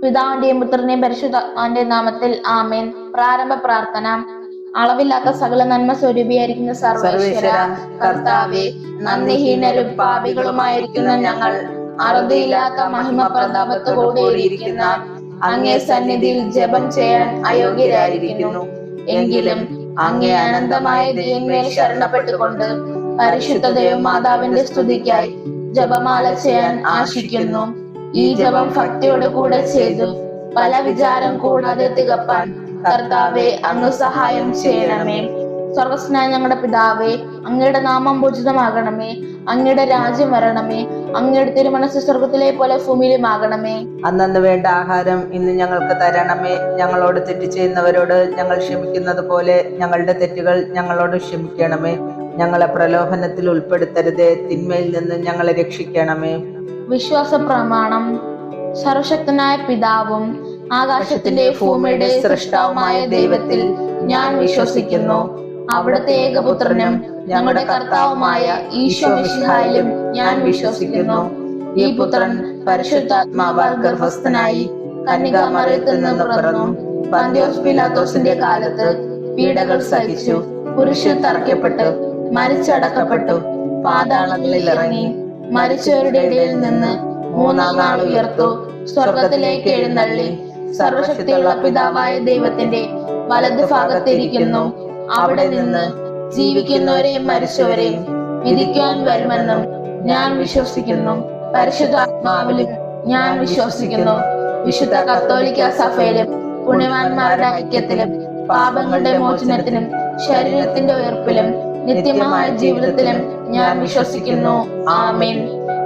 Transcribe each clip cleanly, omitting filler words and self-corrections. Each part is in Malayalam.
പിതാവിന്റെയും പുത്രന്റെയും പരിശുദ്ധാത്മാവിന്റെ നാമത്തിൽ ആമേൻ. പ്രാരംഭ പ്രാർത്ഥന. അളവില്ലാത്ത സകല നന്മ സ്വരൂപിയായിരിക്കുന്ന സർവേശ്വര കർത്താവേ, നന്ദിഹീനരും പാപികളുമായിരിക്കുന്ന ഞങ്ങൾ അറുതിയില്ലാത്ത മഹിമ പ്രതാപത്തോടുകൂടിയിരിക്കുന്ന അങ്ങേ സന്നിധിയിൽ ജപം ചെയ്യാൻ അയോഗ്യരായിരിക്കുന്നു. എങ്കിലും അങ്ങേ അനന്തമായ ദൈവമേൽ ശരണപ്പെട്ടുകൊണ്ട് പരിശുദ്ധ ദേവമാതാവിന്റെ സ്തുതിക്കായി ജപമാല ചെയ്യാൻ ആശിക്കുന്നു. ഈ ജപം ഭക്തിയോട് കൂടെ ചെയ്തു പല വിചാരം കൂടാതെ തികപ്പാൻ കർത്താവെ അങ്ങ് സഹായം ചെയ്യണമേ. സ്വർഗസ്നായ ഞങ്ങളുടെ പിതാവേ, അങ്ങയുടെ നാമം പൂജിതമാകണമേ. അങ്ങയുടെ രാജ്യം വരണമേ. അങ്ങയുടെ തിരുമനസ് സ്വർഗത്തിലെ പോലെ ഭൂമിയിലുമാകണമേ. അന്നന്ന് വേണ്ട ആഹാരം ഇന്ന് ഞങ്ങൾക്ക് തരണമേ. ഞങ്ങളോട് തെറ്റ് ചെയ്യുന്നവരോട് ഞങ്ങൾ ക്ഷമിക്കുന്നത് പോലെ ഞങ്ങളുടെ തെറ്റുകൾ ഞങ്ങളോട് ക്ഷമിക്കണമേ. ഞങ്ങളെ പ്രലോഭനത്തിൽ ഉൾപ്പെടുത്തരുതേ, തിന്മയിൽ നിന്ന് ഞങ്ങളെ രക്ഷിക്കണമേ. വിശ്വാസ പ്രമാണം. സർവശക്തനായ പിതാവും ആകാശത്തിന്റെ ഭൂമിയുടെ സൃഷ്ടാവുമായ ദൈവത്തിൽ ഞാൻ വിശ്വസിക്കുന്നു. അവിടുത്തെ ഏകപുത്രനും ഞങ്ങളുടെ കർത്താവുമായ ഈശോ മിശിഹായിലും ഞാൻ വിശ്വസിക്കുന്നു. ഈ പുത്രൻ പരിശുദ്ധാത്മാവാൽ ഗർഭസ്ഥനായി കന്യകാമറിയത്തിൽ നിന്ന് പിറന്നു. പന്തിയോസ് പിലാത്തോസിന്റെ കാലത്ത് പീഡകൾ സഹിച്ചു, കുരിശിൽ തറയ്ക്കപ്പെട്ടു, മരിച്ചടക്കപ്പെട്ടു, പാതാളങ്ങളിൽ ഇറങ്ങി, മരിച്ചവരുടെ ഇടയിൽ നിന്ന് മൂന്നാം നാൾ ഉയർത്തു, സ്വർഗത്തിലേക്ക് എഴുന്നള്ളി, സർവശക്തിയുള്ള പിതാവായ ദൈവത്തിന്റെ വലത് ഭാഗത്തിരിക്കുന്നു. അവിടെ നിന്ന് ജീവിക്കുന്നവരെയും മരിച്ചവരെയും വിധിക്കാൻ വരുമെന്നും ഞാൻ വിശ്വസിക്കുന്നു. പരിശുദ്ധാത്മാവിലും ഞാൻ വിശ്വസിക്കുന്നു. വിശുദ്ധ കത്തോലിക്ക സഭയിലും പുണ്യവാന്മാരുടെ ഐക്യത്തിലും പാപങ്ങളുടെ മോചനത്തിനും ശരീരത്തിന്റെ ഉയർപ്പിലും നിത്യമായ ജീവിതത്തിലും ഞാൻ വിശ്വസിക്കുന്നു. ആമേൻ.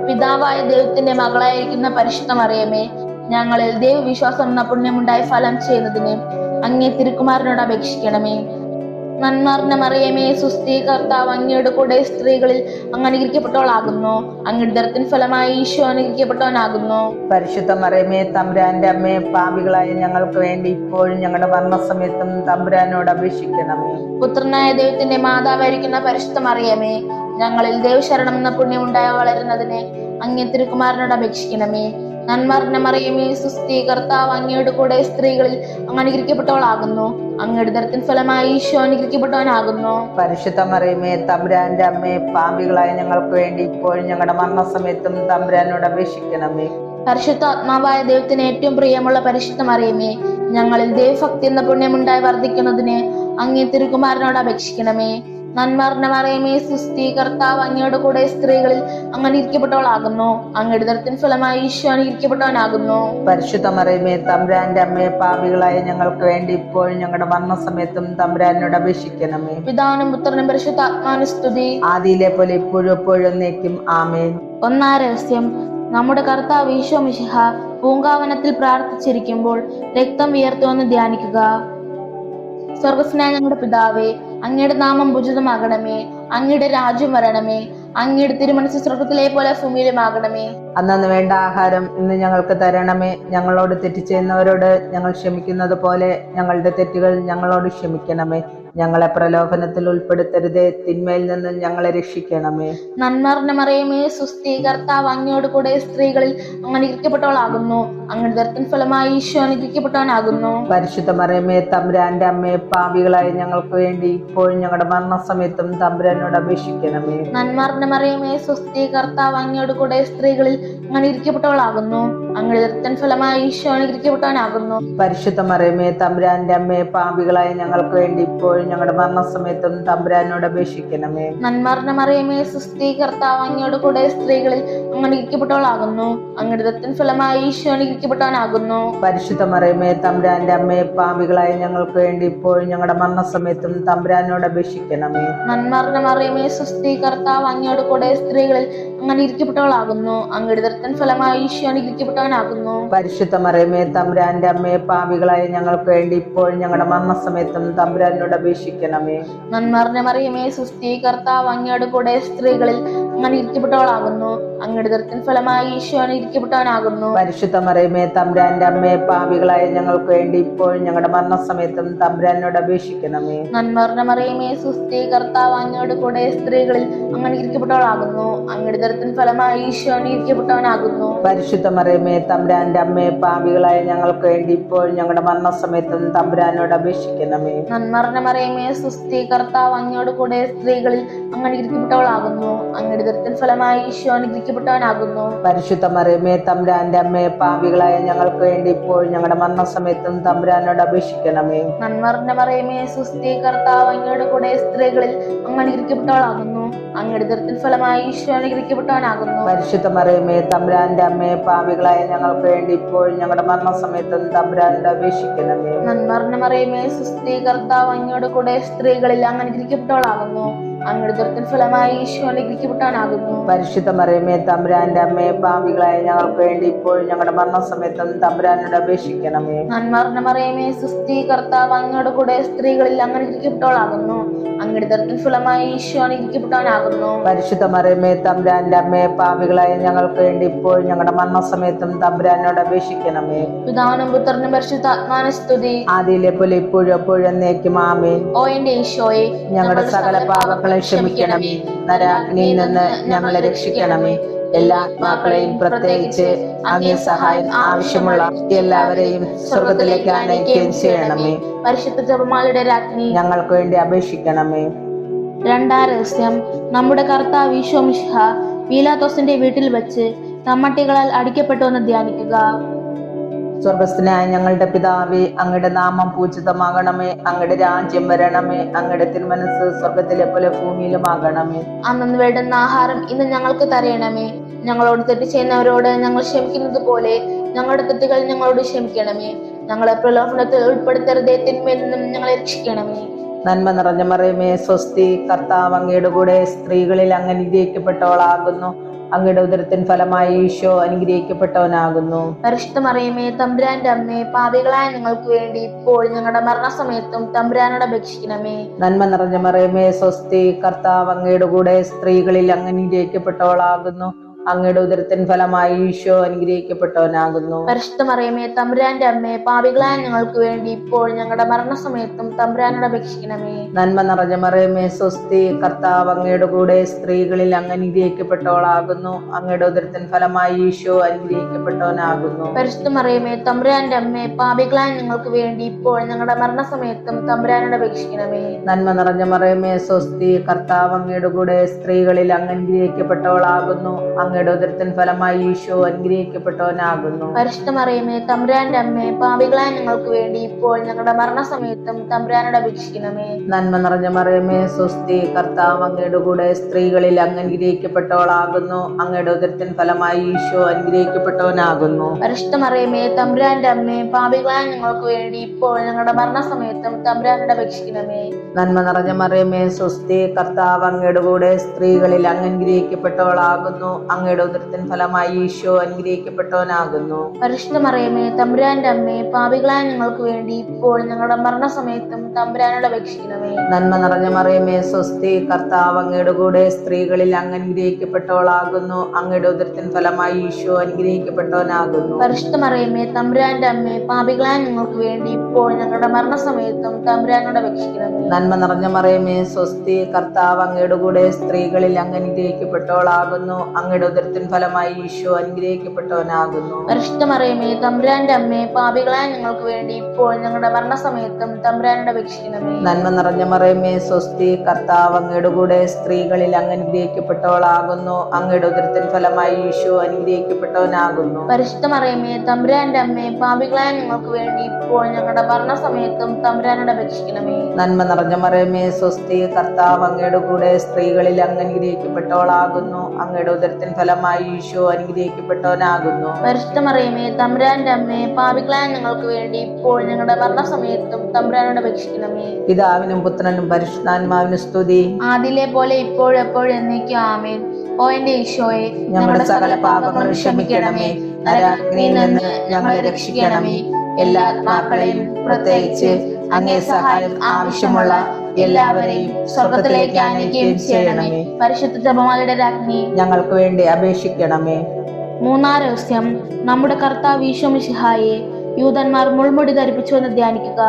പിതാവായ ദൈവത്തിന്റെ മകളായിരിക്കുന്ന പരിശുദ്ധ മറിയമേ, ഞങ്ങളിൽ ദൈവവിശ്വാസം എന്ന പുണ്യമുണ്ടായി ഫലം ചെയ്യുന്നതിന് അങ്ങേ തിരുക്കുമാരനോട് അപേക്ഷിക്കണമേ. നന്മാർന്ന മറിയമേ, സുസ്ഥി, കർത്താവ് അങ്ങയുടെ കൂടെ സ്ത്രീകളിൽ അങ്ങ് അനുഗ്രഹിക്കപ്പെട്ടവളാകുന്നു. അങ്ങയുടെ ഉദരത്തിൻ ഫലമായി ഈശോ അനുഗ്രഹിക്കപ്പെട്ടവനാകുന്നു. പരിശുദ്ധ മറിയമേ, തമ്പുരാന്റെ അമ്മേ, പാപികളായ ഞങ്ങൾക്ക് വേണ്ടി ഇപ്പോഴും ഞങ്ങളുടെ മരണസമയത്തും തമ്പുരാനോട് അപേക്ഷിക്കണമേ. പുത്രനായ ദൈവത്തിന്റെ മാതാവായിരിക്കുന്ന പരിശുദ്ധ മറിയമേ, ഞങ്ങളിൽ ദൈവശരണം എന്ന പുണ്യമുണ്ടായി വളരുന്നതിന് അങ്ങേ തിരുക്കുമാരനോട് അപേക്ഷിക്കണമേ. നന്മാർന്ന മറിയമേ, സുസ്ഥി, കർത്താവ് അങ്ങയുടെ കൂടെ സ്ത്രീകളിൽ അങ്ങ് അനുഗ്രഹിക്കപ്പെട്ടവളാകുന്നു. അങ്ങയുടെ ഉദരത്തിൻ ഫലമായി ഈശോ അനുഗ്രഹിക്കപ്പെട്ടവനാകുന്നു. പരിശുദ്ധ മറിയമേ, തമ്പുരാന്റെ അമ്മേ, പാപികളായ ഞങ്ങൾക്ക് വേണ്ടി ഇപ്പോഴും ഞങ്ങളുടെ മരണസമയത്തും തമ്പുരാനോട് അപേക്ഷിക്കണമേ. പരിശുദ്ധാത്മാവായ ദൈവത്തിന് ഏറ്റവും പ്രിയമുള്ള പരിശുദ്ധ മറിയമേ, ഞങ്ങളിൽ ദൈവഭക്തി എന്ന പുണ്യമുണ്ടായി വർദ്ധിക്കുന്നതിന് അങ്ങേ തിരുക്കുമാരനോട് അപേക്ഷിക്കണമേ. നന്മാർന്ന മറിയമേ, സുസ്ഥി, കർത്താവ് അങ്ങയുടെ കൂടെ സ്ത്രീകളിൽ അങ്ങ് അനുഗ്രഹിക്കപ്പെട്ടവളാകുന്നു. അങ്ങയുടെ ഉദരത്തിൻ ഫലമായി ഈശോ അനുഗ്രഹിക്കപ്പെട്ടവനാകുന്നു. പരിശുദ്ധ മറിയമേ, തമ്പുരാന്റെ അമ്മേ, പാപികളായ ഞങ്ങൾക്ക് വേണ്ടി ഇപ്പോഴും ഞങ്ങളുടെ മരണസമയത്തും തമ്പുരാനോട് അപേക്ഷിക്കണമേ. പിതാവിനും പുത്രനും പരിശുദ്ധാത്മാവിനും സ്തുതി, ആദിയിലെ പോലെ ഇപ്പോഴും എപ്പോഴും എന്നേക്കും. ആമേൻ. ഒന്നാം രഹസ്യം. നമ്മുടെ കർത്താവ് ഈശോ മിശിഹ പൂങ്കാവനത്തിൽ പ്രാർത്ഥിച്ചിരിക്കുമ്പോൾ രക്തം വിയർത്തുവെന്ന് ധ്യാനിക്കുക. സ്വർഗസ്നായ ഞങ്ങളുടെ പിതാവേ, അങ്ങയുടെ നാമം പൂജിതമാകണമേ. അങ്ങയുടെ രാജ്യം വരണമേ. അങ്ങയുടെ തിരുമനസ് സ്വർഗത്തിലെ പോലെ ഭൂമിയിലുമാകണമേ. അന്നന്ന് വേണ്ട ആഹാരം ഇന്ന് ഞങ്ങൾക്ക് തരണമേ. ഞങ്ങളോട് തെറ്റ് ചെയ്യുന്നവരോട് ഞങ്ങൾ ക്ഷമിക്കുന്നത് പോലെ ഞങ്ങളുടെ തെറ്റുകൾ ഞങ്ങളോട് ക്ഷമിക്കണമേ. ഞങ്ങളെ പ്രലോഭനത്തിൽ ഉൾപ്പെടുത്തരുതേ, തിന്മയിൽ നിന്ന് ഞങ്ങളെ രക്ഷിക്കണമേ. നന്മർന്ന മറിയമേ, സുസ്ഥി, കർത്താവ് അങ്ങയോട് കൂടെ സ്ത്രീകളിൽ അങ്ങ് അനുഗ്രഹിക്കപ്പെട്ടവളാകുന്നു. അങ്ങയുടെ ഉദരത്തിൻ ഫലമായി ഈശോ അനുഗ്രഹിക്കപ്പെട്ടവനാകുന്നു. പരിശുദ്ധ മറിയമേ, തമ്പുരാന്റെ അമ്മേ, പാപികളായ ഞങ്ങൾക്ക് വേണ്ടി ഇപ്പോഴും ഞങ്ങളുടെ മരണസമയത്തും തമ്പുരാനോട് അപേക്ഷിക്കണമേ. നന്മർന്ന മറിയമേ, സുസ്ഥി, കർത്താവ് അങ്ങയോട് കൂടെ സ്ത്രീകളിൽ അങ്ങ് അനുഗ്രഹിക്കപ്പെട്ടവളാകുന്നു. അങ്ങയുടെ ഉദരത്തിൻ ഫലമായി ഈശോ അനുഗ്രഹിക്കപ്പെട്ടവനാകുന്നു. പരിശുദ്ധ മറിയമേ, തമ്പുരാന്റെ അമ്മേ, പാപികളായ ഞങ്ങൾക്ക് വേണ്ടി ഇപ്പോഴും ഞങ്ങളുടെ മരണസമയത്തും തമ്പുരാനോട് അപേക്ഷിക്കണമേ. നന്മർന്ന മറിയമേ, സുസ്ഥി, കർത്താവ് അങ്ങയോട് കൂടെ സ്ത്രീകളിൽ അങ്ങ് അനുഗ്രഹിക്കപ്പെട്ടവളാകുന്നു. അങ്ങയുടെ ഉദരത്തിൻ ഫലമായി ഈശോ അനുഗ്രഹിക്കപ്പെട്ടവനാകുന്നു. പരിശുദ്ധ മറിയമേ, തമ്പുരാന്റെ അമ്മേ, പാപികളായ ഞങ്ങൾക്ക് വേണ്ടി ഇപ്പോഴും ഞങ്ങളുടെ മരണസമയത്തും തമ്പുരാനോട് അപേക്ഷിക്കണമേ. നന്മർന്ന മറിയമേ, സുസ്ഥി, കർത്താവ് അങ്ങയോട് കൂടെ സ്ത്രീകളിൽ അങ്ങ് അനുഗ്രഹിക്കപ്പെട്ടവളാകുന്നു. അങ്ങയുടെ ഉദരത്തിൻ ഫലമായി ഈശോ അനുഗ്രഹിക്കപ്പെട്ടവനാകുന്നു. പരിശുദ്ധ മറിയമേ, തമ്പുരാന്റെ അമ്മേ, പാപികളായ ഞങ്ങൾക്ക് വേണ്ടി ഇപ്പോഴും ഞങ്ങളുടെ മരണസമയത്തും തമ്പുരാനോട് അപേക്ഷിക്കണമേ. നന്മർന്ന മറിയമേ, സുസ്ഥി, കർത്താവ് അങ്ങയോട് കൂടെ സ്ത്രീകളിൽ അനുഗ്രഹിക്കപ്പെട്ടവളാകുന്നു. അങ്ങയുടെ ഉദരത്തിൻ ഫലമായി ഈശോ അനുഗ്രഹിക്കപ്പെട്ടവനാകുന്നു. പരിശുദ്ധ മറിയമേ തമ്പുരാന്റെ അമ്മേ, പാപികളായ ഞങ്ങൾക്ക് വേണ്ടി ഇപ്പോഴും ഞങ്ങളുടെ മരണസമയത്തും തമ്പുരാനോട് അപേക്ഷിക്കണമേ. നന്മ നിറഞ്ഞ മറിയമേ സുസ്ഥി, കർത്താവ് അങ്ങയോട് കൂടെ സ്ത്രീകളിൽ അങ്ങ് അനുഗ്രഹിക്കപ്പെട്ടവളാകുന്നു. അങ്ങയുടെ ഉദരത്തിൻ ഫലമായി ഈശോ അനുഗ്രഹിക്കപ്പെട്ടവനാകുന്നു. പരിശുദ്ധ മറിയമേ തമ്പുരാന്റെ അമ്മേ, പാപികളായ ഞങ്ങൾക്ക് വേണ്ടി ഇപ്പോഴും ഞങ്ങളുടെ മരണസമയത്തും തമ്പുരാനോട് അപേക്ഷിക്കണമേ. നന്മ നിറഞ്ഞ മറിയമേ സുസ്ഥി, കർത്താവ് അങ്ങയോട് കൂടെ സ്ത്രീകളിൽ അങ്ങ് അനുഗ്രഹിക്കപ്പെട്ടവളാകുന്നു. അങ്ങയുടെ ഉദരത്തിൻ ഫലമായി ഈശോ അനുഗ്രഹിക്കപ്പെട്ടവനാകുന്നു. പരിശുദ്ധ മറിയമേ തമ്പുരാന്റെ അമ്മേ, പാപികളായ ഞങ്ങൾക്ക് വേണ്ടി ഇപ്പോഴും ഞങ്ങളുടെ മരണസമയത്തും തമ്പുരാനോട് അപേക്ഷിക്കണമേ. നന്മ നിറഞ്ഞ മറിയമേ സുസ്ഥി, കർത്താവ് അങ്ങയോട് കൂടെ സ്ത്രീകളിൽ അങ്ങ് അനുഗ്രഹിക്കപ്പെട്ടവളാകുന്നു. അങ്ങയുടെ ഉദരത്തിൻ ഫലമായി ഈശോ അനുഗ്രഹിക്കപ്പെട്ടവനാകുന്നു. പരിശുദ്ധ മറിയമേ തമ്പുരാന്റെ അമ്മേ, പാപികളായ ഞങ്ങൾക്ക് വേണ്ടി ഇപ്പോഴും ഞങ്ങളുടെ മരണസമയത്തും തമ്പുരാനോട് അപേക്ഷിക്കണമേ. നന്മ നിറഞ്ഞ മറിയമേ സുസ്ഥി, കർത്താവ് അങ്ങയോട് കൂടെ സ്ത്രീകളിൽ അങ്ങ് അനുഗ്രഹിക്കപ്പെട്ടവളാകുന്നു. അങ്ങയുടെ ഉദരത്തിൻ ഫലമായി ഈശോ അനുഗ്രഹിക്കപ്പെട്ടവനാകുന്നു. പരിശുദ്ധ മറിയമേ തമ്പുരാന്റെ അമ്മേ, പാപികളായ ഞങ്ങൾക്ക് വേണ്ടി ഇപ്പോഴും ഞങ്ങളുടെ മരണസമയത്തും തമ്പുരാനോട് അപേക്ഷിക്കണമേ. നന്മ നിറഞ്ഞ മറിയമേ സുസ്ഥി, കർത്താവ് അങ്ങയോട് കൂടെ സ്ത്രീകളിൽ അങ്ങ് അനുഗ്രഹിക്കപ്പെട്ടവളാകുന്നു. അങ്ങയുടെ ഉദരത്തിൻ ഫലമായി ഈശോ അനുഗ്രഹിക്കപ്പെട്ടവനാകുന്നു. പരിശുദ്ധ മറിയമേ തമ്പുരാന്റെ അമ്മേ, പാപികളായ ഞങ്ങൾക്ക് വേണ്ടി ഇപ്പോഴും ഞങ്ങളുടെ മരണസമയത്തും തമ്പുരാനോട് അപേക്ഷിക്കണമേ. പിതാവിനും പുത്രനും പരിശുദ്ധാത്മാവിനും സ്തുതി. ആദിയിലെ പോലെ ഇപ്പോഴും എപ്പോഴും എന്നേക്കും ആമേൻ. ഓ എന്റെ ഈശോയെ, ഞങ്ങളുടെ സകല പാപങ്ങളെ ക്ഷമിക്കണമേ. നരകാഗ്നിയിൽ നിന്ന് ഞങ്ങളെ രക്ഷിക്കണമേ. എല്ലാ ആത്മാക്കളെയും പ്രത്യേകിച്ച് അങ്ങേ സഹായം ആവശ്യമുള്ള എല്ലാവരെയും സ്വർഗത്തിലേക്ക് അനയിക്കുകയും ചെയ്യണമേ. പരിശുദ്ധ ജപമാലയുടെ രാജ്ഞി, ഞങ്ങൾക്ക് വേണ്ടി അപേക്ഷിക്കണമേ. രണ്ടാം രഹസ്യം. നമ്മുടെ കർത്താവ് ഈശോ മിശിഹ പീലാത്തോസിന്റെ വീട്ടിൽ വെച്ച് ചമ്മട്ടികളാൽ അടിക്കപ്പെട്ടുവെന്ന് ധ്യാനിക്കുക. സ്വർഗസ്ഥനായ ഞങ്ങളുടെ പിതാവേ, അങ്ങയുടെ നാമം പൂജിതമാകണമേ. അങ്ങയുടെ രാജ്യം വരണമേ. അങ്ങയുടെ തിരുമനസ് സ്വർഗത്തിലെ പോലെ ഭൂമിയിലുമാകണമേ. അന്നു വേണ്ടുന്ന ആഹാരം ഇന്ന് ഞങ്ങൾക്ക് തരയണമേ. ഞങ്ങളോട് തെറ്റ് ചെയ്യുന്നവരോട് ഞങ്ങൾ ക്ഷമിക്കുന്നത് പോലെ ഞങ്ങളുടെ തെറ്റുകൾ ഞങ്ങളോട് ക്ഷമിക്കണമേ. ഞങ്ങളെ പ്രലോഭനത്തിൽ ഉൾപ്പെടുത്തരുതേ, തിന്മയിൽ നിന്നും ഞങ്ങളെ രക്ഷിക്കണമേ. നന്മ നിറഞ്ഞ മറിയമേ സ്വസ്തി, കർത്താവ് അങ്ങയുടെ കൂടെ സ്ത്രീകളിൽ അങ്ങ് അനുഗ്രഹിക്കപ്പെട്ടവളാകുന്നു. അങ്ങയുടെ ഉദരത്തിൻ ഫലമായി ഈശോ അനുഗ്രഹിക്കപ്പെട്ടവനാകുന്നു. പരിശുദ്ധ മറിയമേ തമ്പുരാന്റെ അമ്മേ, പാപികളായ ഞങ്ങൾക്ക് വേണ്ടി ഇപ്പോൾ ഞങ്ങളുടെ മരണസമയത്തും തമ്പുരാനോട് അപേക്ഷിക്കണമേ. നന്മ നിറഞ്ഞ മറിയമേ സ്വസ്തി, കർത്താവ് അങ്ങയുടെ കൂടെ സ്ത്രീകളിൽ അങ്ങ് അനുഗ്രഹിക്കപ്പെട്ടവളാകുന്നു. അങ്ങയുടെ ഉദരത്തിൻ ഫലമായി ഈശോ അനുഗ്രഹിക്കപ്പെട്ടവനാകുന്നു. പരിശുദ്ധ മറിയമേ തമ്പുരാന്റെ അമ്മേ, പാപികളായ ഞങ്ങൾക്ക് വേണ്ടി ഇപ്പോൾ ഞങ്ങളുടെ മരണസമയത്തും തമ്പുരാനോട് അപേക്ഷിക്കണമേ. നന്മ നിറഞ്ഞ മറിയമേ സ്വസ്തി, കർത്താവ് അങ്ങയുടെ കൂടെ സ്ത്രീകളിൽ അങ്ങ് അനുഗ്രഹിക്കപ്പെട്ടവളാകുന്നു. അങ്ങയുടെ ഉദരത്തിൻ ഫലമായി ഈശോ അനുഗ്രഹിക്കപ്പെട്ടവനാകുന്നു. പരിശുദ്ധ മറിയമേ തമ്പുരാന്റെ അമ്മേ, പാപികളായ ഞങ്ങൾക്ക് വേണ്ടി ഇപ്പോൾ ഞങ്ങളുടെ മരണസമയത്തും തമ്പുരാനോട് അപേക്ഷിക്കണമേ. നന്മ നിറഞ്ഞ മറിയമേ സ്വസ്തി, കർത്താവ് അങ്ങയുടെ കൂടെ സ്ത്രീകളിൽ അങ്ങ് അനുഗ്രഹിക്കപ്പെട്ടവളാകുന്നു. അങ്ങയുടെ ഉദരത്തിൻ ഫലമായി ഈശോ അനുഗ്രഹിക്കപ്പെട്ടവനാകുന്നു. പരിശുദ്ധ മറിയമേ തമ്പുരാന്റെ അമ്മേ, പാപികളായ ഞങ്ങൾക്ക് വേണ്ടി ഇപ്പോൾ ഞങ്ങളുടെ മരണസമയത്തും തമ്പുരാനോട് അപേക്ഷിക്കണമേ. നന്മ നിറഞ്ഞ മറിയമേ സ്വസ്തി, കർത്താവ് അങ്ങയുടെ കൂടെ സ്ത്രീകളിൽ അങ്ങ് അനുഗ്രഹിക്കപ്പെട്ടവളാകുന്നു. അങ്ങയുടെ ഉദരത്തിൻ ഫലമായി ഈശോ അനുഗ്രഹിക്കപ്പെട്ടവനാകുന്നു. പരിശുദ്ധ മറിയമേ തമ്പുരാന്റെ അമ്മേ, പാപികളായ ഞങ്ങൾക്ക് വേണ്ടി ഇപ്പോൾ ഞങ്ങളുടെ മരണസമയത്തും തമ്പുരാനോട് അപേക്ഷിക്കണമേ. നന്മ നിറഞ്ഞ മറിയമേ സ്വസ്തി, കർത്താവ് അങ്ങയുടെ കൂടെ സ്ത്രീകളിൽ അങ്ങ് അനുഗ്രഹിക്കപ്പെട്ടവളാകുന്നു. അങ്ങയുടെ ഉദരത്തിൻ ഫലമായി ഈശോ അനുഗ്രഹിക്കപ്പെട്ടവനാകുന്നു. പരിശുദ്ധ മറിയമേ തമ്പുരാന്റെ അമ്മേ, പാപികളായ ഞങ്ങൾക്ക് വേണ്ടി ഇപ്പോൾ ഞങ്ങളുടെ മരണസമയത്തും തമ്പുരാനോട് അപേക്ഷിക്കണമേ. നന്മ നിറഞ്ഞ മറിയമേ സ്വസ്തി, കർത്താവ് അങ്ങയുടെ കൂടെ സ്ത്രീകളിൽ അങ്ങ് അനുഗ്രഹിക്കപ്പെട്ടവളാകുന്നു. അങ്ങയുടെ ഉദരത്തിൻ ഫലമായി ഈശോ അനുഗ്രഹിക്കപ്പെട്ടവനാകുന്നു. പരിശുദ്ധ മറിയമേ തമ്പുരാന്റെ അമ്മേ, പാപികളായ ഞങ്ങൾക്ക് വേണ്ടി ഇപ്പോൾ ഞങ്ങളുടെ മരണസമയത്തും തമ്പുരാനോട് അപേക്ഷിക്കണമേ. നന്മ നിറഞ്ഞ മറിയമേ സ്വസ്തി, കർത്താവ് അങ്ങയുടെ കൂടെ സ്ത്രീകളിൽ അങ്ങ് അനുഗ്രഹിക്കപ്പെട്ടവളാകുന്നു. അങ്ങയുടെ ഉദരത്തിൻ ഫലമായി ഈശോ അനുഗ്രഹിക്കപ്പെട്ടവനാകുന്നു. പരിശുദ്ധ മറിയമേ തമ്പുരാന്റെ അമ്മേ, പാപികളായ ഞങ്ങൾക്ക് വേണ്ടി ഇപ്പോൾ ഞങ്ങളുടെ മരണസമയത്തും തമ്പുരാനോട് അപേക്ഷിക്കണമേ. നന്മ നിറഞ്ഞ മറിയമേ സ്വസ്തി, കർത്താവ് അങ്ങയുടെ കൂടെ സ്ത്രീകളിൽ അങ്ങ് അനുഗ്രഹിക്കപ്പെട്ടവളാകുന്നു. അങ്ങയുടെ ഉദരത്തിൻ ഫലമായി ഈശോ അനുഗ്രഹിക്കപ്പെട്ടവനാകുന്നു. പരിശുദ്ധ മറിയമേ തമ്പുരാന്റെ അമ്മേ, പാപികളായ ഞങ്ങൾക്ക് വേണ്ടി ഇപ്പോൾ ഞങ്ങളുടെ മരണസമയത്തും തമ്പുരാനോട് അപേക്ഷിക്കണമേ. നന്മ നിറഞ്ഞ മറിയമേ സ്വസ്തി, കർത്താവ് അങ്ങയുടെ കൂടെ സ്ത്രീകളിൽ അങ്ങ് അനുഗ്രഹിക്കപ്പെട്ടവളാകുന്നു. അങ്ങയുടെ ഉദരത്തിൻ ഫലമായി ഈശോ അനുഗ്രഹിക്കപ്പെട്ടവനാകുന്നു. പരിശുദ്ധ മറിയമേ തമ്പുരാന്റെ അമ്മേ, പാപികളായ ഞങ്ങൾക്ക് വേണ്ടി ഇപ്പോൾ ഞങ്ങളുടെ മരണസമയത്തും തമ്പുരാനോട് അപേക്ഷിക്കണമേ. പിതാവിനും പുത്രനും പരിശുദ്ധാത്മാവിനും സ്തുതി. ആദിയിലെ പോലെ ഇപ്പോഴും എപ്പോഴും എന്നേക്കും ആമേൻ. ഓ എന്റെ ഈശോയെ, ഞങ്ങളുടെ സകല പാപങ്ങളും ക്ഷമിക്കണമേ. നരകാഗ്നിയിൽ നിന്ന് ഞങ്ങളെ രക്ഷിക്കണമേ. എല്ലാ ആത്മാക്കളെയും പ്രത്യേകിച്ച് അങ്ങേ സഹായം ആവശ്യമുള്ള എല്ലാവരെയും സ്വർഗത്തിലേക്ക് ആനയിക്കുകയും ചെയ്യണമേ. പരിശുദ്ധ ജപമാലയുടെ രാജ്ഞി, ഞങ്ങൾക്ക് വേണ്ടി അപേക്ഷിക്കണമേ. മൂന്നാം രഹസ്യം, നമ്മുടെ കർത്താവ് ഈശോ മിശിഹായെ യൂതന്മാർ മുൾമുടി ധരിപ്പിച്ചുവെന്ന് ധ്യാനിക്കുക.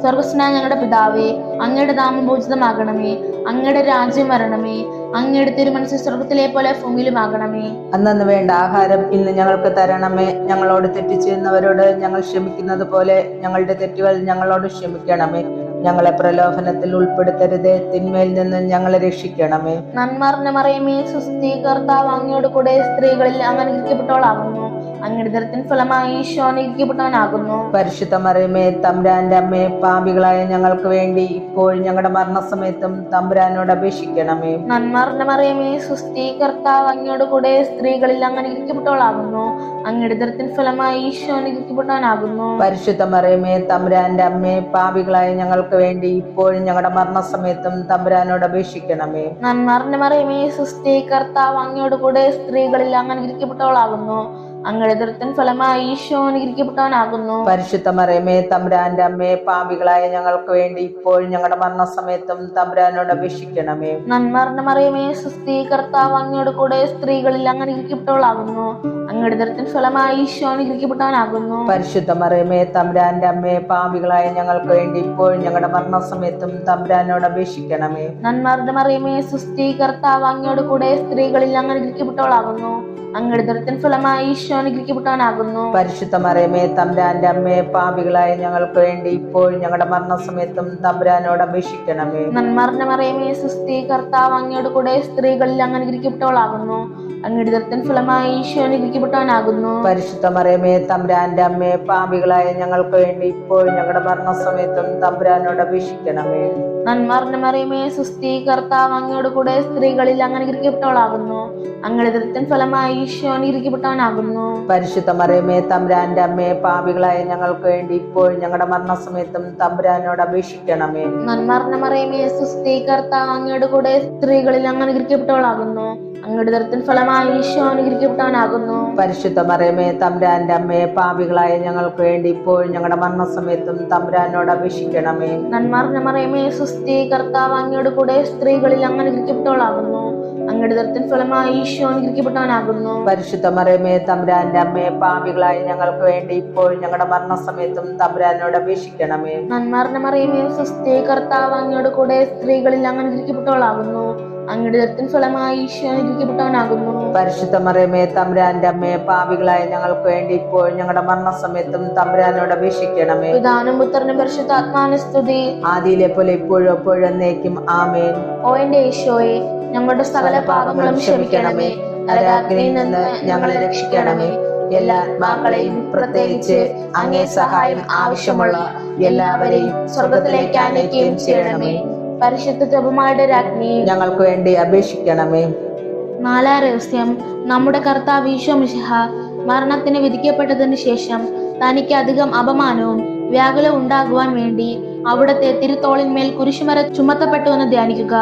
സ്വർഗസ്നായ ഞങ്ങളുടെ പിതാവേ, അങ്ങയുടെ നാമം പൂജിതമാകണമേ. അങ്ങയുടെ രാജ്യം വരണമേ. അങ്ങയുടെ തിരുമനസ് സ്വർഗത്തിലെ പോലെ ഭൂമിയിലുമാകണമേ. അന്നു വേണ്ട ആഹാരം ഇന്ന് ഞങ്ങൾക്ക് തരണമേ. ഞങ്ങളോട് തെറ്റ് ചെയ്യുന്നവരോട് ഞങ്ങൾ ക്ഷമിക്കുന്നത് പോലെ ഞങ്ങളുടെ തെറ്റുകൾ ഞങ്ങളോട് ക്ഷമിക്കണമേ. ഞങ്ങളെ പ്രലോഭനത്തിൽ ഉൾപ്പെടുത്തരുതേ, തിന്മയിൽ നിന്ന് ഞങ്ങളെ രക്ഷിക്കണമേ. നന്മറിഞ്ഞ മറിയമേ, സുസ്ഥി, കർത്താവ് അങ്ങയോട് കൂടെ സ്ത്രീകളിൽ അങ്ങ് അനുഗ്രഹിക്കപ്പെട്ടവളാകുന്നു. അങ്ങയുടെ ഉദരത്തിൻ ഫലമായി ഈശോ അനുഗ്രഹിക്കപ്പെട്ടവനാകുന്നു. പരിശുദ്ധ മറിയമേ, തമ്പുരാന്റെ അമ്മേ, പാപികളായ ഞങ്ങൾക്ക് വേണ്ടി ഇപ്പോൾ ഞങ്ങളുടെ മരണസമയത്തും തമ്പുരാനോട് അപേക്ഷിക്കണമേ. നന്മറിഞ്ഞ മറിയമേ, സുസ്ഥി, കർത്താവ് അങ്ങയോട് കൂടെ സ്ത്രീകളിൽ അങ്ങ് അനുഗ്രഹിക്കപ്പെട്ടവളാകുന്നു. അങ്ങയുടെ ഉദരത്തിൻ ഫലമായി ഈശോ അനുഗ്രഹിക്കപ്പെട്ടവനാകുന്നു. പരിശുദ്ധ മറിയമേ, തമ്പുരാന്റെ അമ്മേ, പാപികളായ ഞങ്ങൾക്ക് വേണ്ടി ഇപ്പോഴും ഞങ്ങളുടെ മരണസമയത്തും തമ്പുരാനോട് അപേക്ഷിക്കണമേ. നന്മറിഞ്ഞ മറിയമേ, സുസ്ഥി, കർത്താവ് അങ്ങയോട് കൂടെ സ്ത്രീകളിൽ അങ്ങ് അനുഗ്രഹിക്കപ്പെട്ടവളാകുന്നു. അങ്ങയുടെ ഉദരത്തിൻ ഫലമായി ഈശോ അനുഗ്രഹിക്കപ്പെട്ടവനാകുന്നു. പരിശുദ്ധ മറിയമേ, തമ്പുരാന്റെ അമ്മേ, പാപികളായ ഞങ്ങൾക്ക് വേണ്ടി ഇപ്പോഴും ഞങ്ങളുടെ മരണസമയത്തും തമ്പുരാനോട് അപേക്ഷിക്കണമേ. നന്മറിഞ്ഞ മറിയമേ, സുസ്ഥി, കർത്താവ് അങ്ങയോട് കൂടെ സ്ത്രീകളിൽ അങ്ങ് അനുഗ്രഹിക്കപ്പെട്ടവളാകുന്നു. അങ്ങയുടെ ഉദരത്തിൻ ഫലമായി ഈശോ അനുഗ്രഹിക്കപ്പെട്ടവനാകുന്നു. പരിശുദ്ധ മറിയമേ, തമ്പുരാന്റെ അമ്മേ, പാപികളായ ഞങ്ങൾക്ക് വേണ്ടി ഇപ്പോഴും ഞങ്ങളുടെ മരണസമയത്തും തമ്പുരാനോട് അപേക്ഷിക്കണമേ. നന്മറിഞ്ഞ മറിയമേ, സുസ്ഥി, കർത്താവ് അങ്ങയോട് കൂടെ സ്ത്രീകളിൽ അങ്ങ് അനുഗ്രഹിക്കപ്പെട്ടവളാകുന്നു. അങ്ങയുടെ ഉദരത്തിൻ ഫലമായി ഈശോ അനുഗ്രഹിക്കപ്പെട്ടവനാകുന്നു. പരിശുദ്ധ മറിയമേ, തമ്പുരാന്റെ അമ്മേ, പാപികളായ ഞങ്ങൾക്ക് വേണ്ടി ഇപ്പോഴും ഞങ്ങളുടെ മരണസമയത്തും തമ്പുരാനോട് അപേക്ഷിക്കണമേ. നന്മറിഞ്ഞ മറിയമേ, സുസ്ഥി, കർത്താവ് അങ്ങയോട് കൂടെ സ്ത്രീകളിൽ അങ്ങ് അനുഗ്രഹിക്കപ്പെട്ടവളാകുന്നു. അങ്ങയുടെ ഉദരത്തിൻ ഫലമായി ഈശോ അനുഗ്രഹിക്കപ്പെട്ടവനാകുന്നു. പരിശുദ്ധ മറിയമേ, തമ്പുരാന്റെ അമ്മേ, പാപികളായ ഞങ്ങൾക്ക് വേണ്ടി ഇപ്പോഴും ഞങ്ങളുടെ മരണസമയത്തും തമ്പുരാനോട് അപേക്ഷിക്കണമേ. നന്മറിഞ്ഞ മറിയമേ, സുസ്ഥി, കർത്താവ് അങ്ങയോട് കൂടെ സ്ത്രീകളിൽ അങ്ങ് അനുഗ്രഹിക്കപ്പെട്ടവളാകുന്നു. അങ്ങയുടെ ഉദരത്തിൻ ഫലമായി ഈശോ അനുഗ്രഹിക്കപ്പെട്ടവനാകുന്നു. പരിശുദ്ധ മറിയമേ, തമ്പുരാന്റെ അമ്മേ, പാപികളായ ഞങ്ങൾക്ക് വേണ്ടി ഇപ്പോഴും ഞങ്ങളുടെ മരണസമയത്തും തമ്പുരാനോട് അപേക്ഷിക്കണമേ. നന്മറിഞ്ഞ മറിയമേ, സുസ്ഥി, കർത്താവ് അങ്ങയോട് കൂടെ സ്ത്രീകളിൽ അങ്ങ് അനുഗ്രഹിക്കപ്പെട്ടവളാകുന്നു. അങ്ങയുടെ ഉദരത്തിൻ ഫലമായി ഈശോ അനുഗ്രഹിക്കപ്പെട്ടവനാകുന്നു. പരിശുദ്ധ മറിയമേ, തമ്പുരാന്റെ അമ്മേ, പാപികളായ ഞങ്ങൾക്ക് വേണ്ടി ഇപ്പോഴും ഞങ്ങളുടെ മരണസമയത്തും തമ്പുരാനോട് അപേക്ഷിക്കണമേ. നന്മറിഞ്ഞ മറിയമേ, സുസ്ഥി, കർത്താവ് അങ്ങയോട് കൂടെ സ്ത്രീകളിൽ അങ്ങ് അനുഗ്രഹിക്കപ്പെട്ടവളാകുന്നു. അങ്ങയുടെ ഉദരത്തിൻ ഫലമായി ഈശോ അനുഗ്രഹിക്കപ്പെട്ടവനാകുന്നു. പരിശുദ്ധ മറിയമേ, തമ്പുരാന്റെ അമ്മേ, പാപികളായ ഞങ്ങൾക്ക് വേണ്ടി ഇപ്പോഴും ഞങ്ങളുടെ മരണസമയത്തും തമ്പുരാനോട് അപേക്ഷിക്കണമേ. നന്മറിഞ്ഞ മറിയമേ, സുസ്ഥി, കർത്താവ് അങ്ങയോട് കൂടെ സ്ത്രീകളിൽ അങ്ങ് അനുഗ്രഹിക്കപ്പെട്ടവളാകുന്നു. അങ്ങയുടെ ഉദരത്തിൻ ഫലമായി ഈശോ അനുഗ്രഹിക്കപ്പെട്ടവനാകുന്നു. പരിശുദ്ധ മറിയമേ, തമ്പുരാന്റെ അമ്മേ, പാപികളായ ഞങ്ങൾക്ക് വേണ്ടി ഇപ്പോഴും ഞങ്ങളുടെ മരണസമയത്തും തമ്പുരാനോട് അപേക്ഷിക്കണമേ. പിതാവിനും പുത്രനും പരിശുദ്ധാത്മാവിനും സ്തുതി. ആദിയിലെ പോലെ ഇപ്പോഴും എപ്പോഴും എന്നേക്കും ആമേൻ. ഓ എന്റെ ഈശോയെ, ഞങ്ങളുടെ സകല പാപങ്ങളും ക്ഷമിക്കണമേ. നരകാഗ്നിയിൽ നിന്ന് ഞങ്ങളെ രക്ഷിക്കണമേ. എല്ലാ ആത്മാക്കളെയും, പ്രത്യേകിച്ച് അങ്ങേ സഹായം ആവശ്യമുള്ള എല്ലാവരെയും സ്വർഗത്തിലേക്ക് ആനയിക്കുകയും ചെയ്യണമേ. പരിശുദ്ധ ജപമാലയുടെ രാജ്ഞി, ഞങ്ങൾക്ക് വേണ്ടി അപേക്ഷിക്കണമേ. നാലാം രഹസ്യം, നമ്മുടെ കർത്താവ് ഈശോ മിശിഹ മരണത്തിന് വിധിക്കപ്പെട്ടതിന് ശേഷം തനിക്ക് അധികം അപമാനവും വ്യാകുലവും ഉണ്ടാകുവാൻ വേണ്ടി അവിടുത്തെ തിരുത്തോളിന്മേൽ കുരിശുമര ചുമത്തപ്പെട്ടുവെന്ന് ധ്യാനിക്കുക.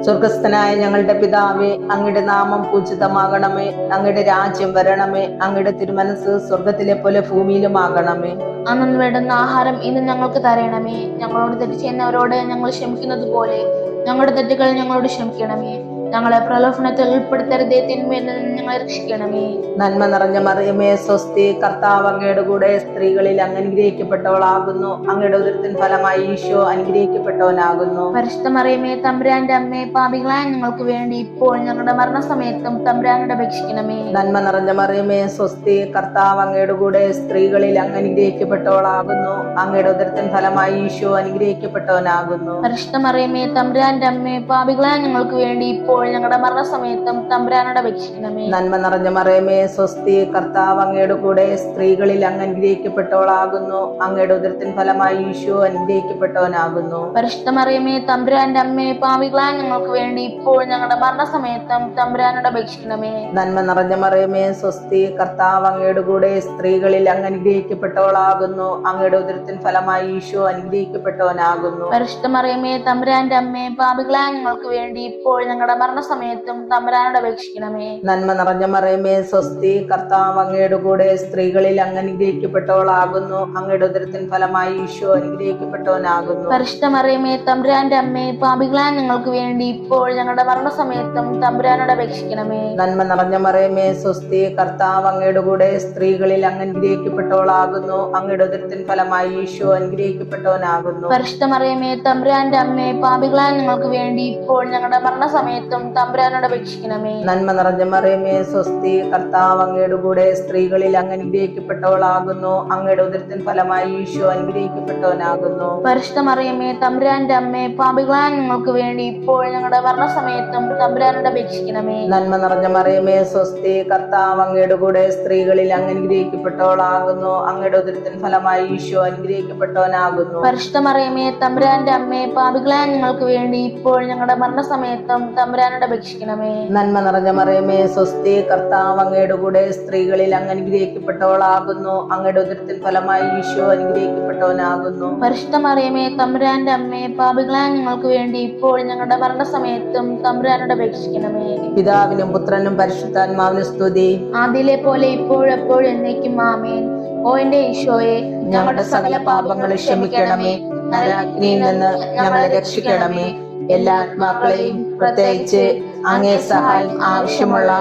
സ്വർഗസ്ഥനായ ഞങ്ങളുടെ പിതാവേ, അങ്ങയുടെ നാമം പൂജിതമാകണമേ. അങ്ങയുടെ രാജ്യം വരണമേ. അങ്ങയുടെ തിരുമനസ് സ്വർഗത്തിലെ പോലെ ഭൂമിയിലുമാകണമേ. അന്നു വേണ്ടുന്ന ആഹാരം ഇന്ന് ഞങ്ങൾക്ക് തരണമേ. ഞങ്ങളോട് തെറ്റ് ചെയ്യുന്നവരോട് ഞങ്ങൾ ക്ഷമിക്കുന്നത് പോലെ ഞങ്ങളുടെ തെറ്റുകൾ ഞങ്ങളോട് ക്ഷമിക്കണമേ. ഞങ്ങളെ പ്രലോഭനത്തിൽ ഉൾപ്പെടുത്തരുതേ, തിന്മയിൽ നിന്ന് ഞങ്ങളെ രക്ഷിക്കണമേ. നന്മ നിറഞ്ഞ മറിയമേ, സ്വസ്തി, കർത്താവ് അങ്ങയുടെ കൂടെ സ്ത്രീകളിൽ അങ്ങ് അനുഗ്രഹിക്കപ്പെട്ടവളാകുന്നു. അങ്ങയുടെ ഉദരത്തിൻ ഫലമായി ഈശോ അനുഗ്രഹിക്കപ്പെട്ടവനാകുന്നു. പരിശുദ്ധ മറിയമേ, തമ്പുരാന്റെ അമ്മേ, പാപികളായ ഞങ്ങൾക്ക് വേണ്ടി ഇപ്പോൾ ഞങ്ങളുടെ മരണസമയത്തും തമ്പുരാനോട് അപേക്ഷിക്കണമേ. നന്മ നിറഞ്ഞ മറിയമേ, സ്വസ്തി, കർത്താവ് അങ്ങയുടെ കൂടെ സ്ത്രീകളിൽ അങ്ങ് അനുഗ്രഹിക്കപ്പെട്ടവളാകുന്നു. അങ്ങയുടെ ഉദരത്തിൻ ഫലമായി ഈശോ അനുഗ്രഹിക്കപ്പെട്ടവനാകുന്നു. പരിശുദ്ധ മറിയമേ, തമ്പുരാന്റെ അമ്മേ, പാപികളായ ഞങ്ങൾക്ക് വേണ്ടി ഇപ്പോൾ ഞങ്ങളുടെ മരണസമയത്തും തമ്പുരാനോട് അപേക്ഷിക്കണമേ. നന്മ നിറഞ്ഞ മറിയമേ, സ്വസ്തി, കർത്താവ് അങ്ങയുടെ കൂടെ സ്ത്രീകളിൽ അങ്ങ് അനുഗ്രഹിക്കപ്പെട്ടവളാകുന്നു. അങ്ങയുടെ ഉദരത്തിൻ ഫലമായി ഈശോ അനുഗ്രഹിക്കപ്പെട്ടവനാകുന്നു. പരിശുദ്ധ മറിയമേ, തമ്പുരാന്റെ അമ്മേ, പാപികളായ ഞങ്ങൾക്ക് വേണ്ടി ഇപ്പോൾ ഞങ്ങളുടെ മരണസമയത്തും തമ്പുരാനോട് അപേക്ഷിക്കണമേ. നന്മ നിറഞ്ഞ മറിയമേ, സ്വസ്തി, കർത്താവ് അങ്ങയുടെ കൂടെ സ്ത്രീകളിൽ അങ്ങ് അനുഗ്രഹിക്കപ്പെട്ടവളാകുന്നു. അങ്ങയുടെ ഉദരത്തിൻ ഫലമായി ഈശോ അനുഗ്രഹിക്കപ്പെട്ടവനാകുന്നു. പരിശുദ്ധ മറിയമേ, തമ്പുരാന്റെ അമ്മേ, പാപികളായ ഞങ്ങൾക്ക് വേണ്ടി ഇപ്പോൾ ഞങ്ങളുടെ മരണസമയത്തും തമ്പുരാനോട് അപേക്ഷിക്കണമേ. നന്മ നിറഞ്ഞ മറിയമേ സ്വസ്തി, കർത്താവ് അങ്ങയുടെ കൂടെ സ്ത്രീകളിൽ അങ്ങ് അനുഗ്രഹിക്കപ്പെട്ടവളാകുന്നു. അങ്ങയുടെ ഉദരത്തിൻ ഫലമായി ഈശോ അനുഗ്രഹിക്കപ്പെട്ടവനാകുന്നു. പരിശുദ്ധ മറിയമേ തമ്പുരാന്റെ അമ്മേ, പാപികളായ ഞങ്ങൾക്ക് വേണ്ടി ഇപ്പോൾ ഞങ്ങളുടെ മരണസമയത്തും തമ്പുരാനോട് അപേക്ഷിക്കണമേ. നന്മ നിറഞ്ഞ മറിയമേ സ്വസ്തി, കർത്താവ് അങ്ങയുടെ കൂടെ സ്ത്രീകളിൽ അങ്ങ് അനുഗ്രഹിക്കപ്പെട്ടവളാകുന്നു. അങ്ങയുടെ ഉദരത്തിൻ ഫലമായി ഈശോ അനുഗ്രഹിക്കപ്പെട്ടവനാകുന്നു. പരിശുദ്ധ മറിയമേ തമ്പുരാന്റെ അമ്മേ, പാപികളായ ഞങ്ങൾക്ക് വേണ്ടി ഇപ്പോൾ ഞങ്ങളുടെ മരണസമയത്തും തമ്പുരാനോട് അപേക്ഷിക്കണമേ. നന്മ നിറഞ്ഞ മറിയമേ സ്വസ്തി, കർത്താവ് അങ്ങയുടെ കൂടെ സ്ത്രീകളിൽ അങ്ങ് അനുഗ്രഹിക്കപ്പെട്ടവളാകുന്നു. അങ്ങയുടെ ഉദരത്തിൻ ഫലമായി ഈശോ അനുഗ്രഹിക്കപ്പെട്ടവനാകുന്നു. പരിശുദ്ധ മറിയമേ തമ്പുരാന്റെ അമ്മേ, പാപികളായ ഞങ്ങൾക്ക് വേണ്ടി ഇപ്പോൾ ഞങ്ങളുടെ മരണസമയത്തും തമ്പുരാനോട് അപേക്ഷിക്കണമേ. നന്മ നിറഞ്ഞ മറിയമേ സ്വസ്തി, കർത്താവ് അങ്ങയുടെ കൂടെ സ്ത്രീകളിൽ അങ്ങ് അനുഗ്രഹിക്കപ്പെട്ടവളാകുന്നു. അങ്ങയുടെ ഉദരത്തിൻ ഫലമായി ഈശോ അനുഗ്രഹിക്കപ്പെട്ടവനാകുന്നു. പരിശുദ്ധ മറിയമേ തമ്പുരാന്റെ അമ്മേ, പാപികളായ ഞങ്ങൾക്ക് വേണ്ടി ഇപ്പോൾ ഞങ്ങളുടെ മരണസമയത്തും തമ്പുരാനോട് അപേക്ഷിക്കണമേ. നന്മ നിറഞ്ഞ മറിയമേ സ്വസ്തി, കർത്താവ് അങ്ങയുടെ കൂടെ സ്ത്രീകളിൽ അങ്ങ് അനുഗ്രഹിക്കപ്പെട്ടവളാകുന്നു. അങ്ങയുടെ ഉദരത്തിൻ ഫലമായി ഈശോ അനുഗ്രഹിക്കപ്പെട്ടവനാകുന്നു. പരിശുദ്ധ മറിയമേ തമ്പുരാന്റെ അമ്മേ, പാപികളായ ഞങ്ങൾക്ക് വേണ്ടി ഇപ്പോൾ ഞങ്ങളുടെ മരണസമയത്തും തമ്പുരാനോട് അപേക്ഷിക്കണമേ. പിതാവിനും പുത്രനും പരിശുദ്ധാത്മാവിനും സ്തുതി, ആദിയിലെ പോലെ ഇപ്പോഴെപ്പോഴും എന്നേക്കും ആമേൻ. ഓ എന്റെ ഈശോയെ, ഞങ്ങളുടെ സകല പാപങ്ങളും ക്ഷമിക്കണമേ, നരകാഗ്നിയിൽ നിന്ന് ഞങ്ങളെ രക്ഷിക്കണമേ. എല്ലാ ആത്മാക്കളെയും പ്രത്യേകിച്ച് അങ്ങേ സഹായം ആവശ്യമുള്ള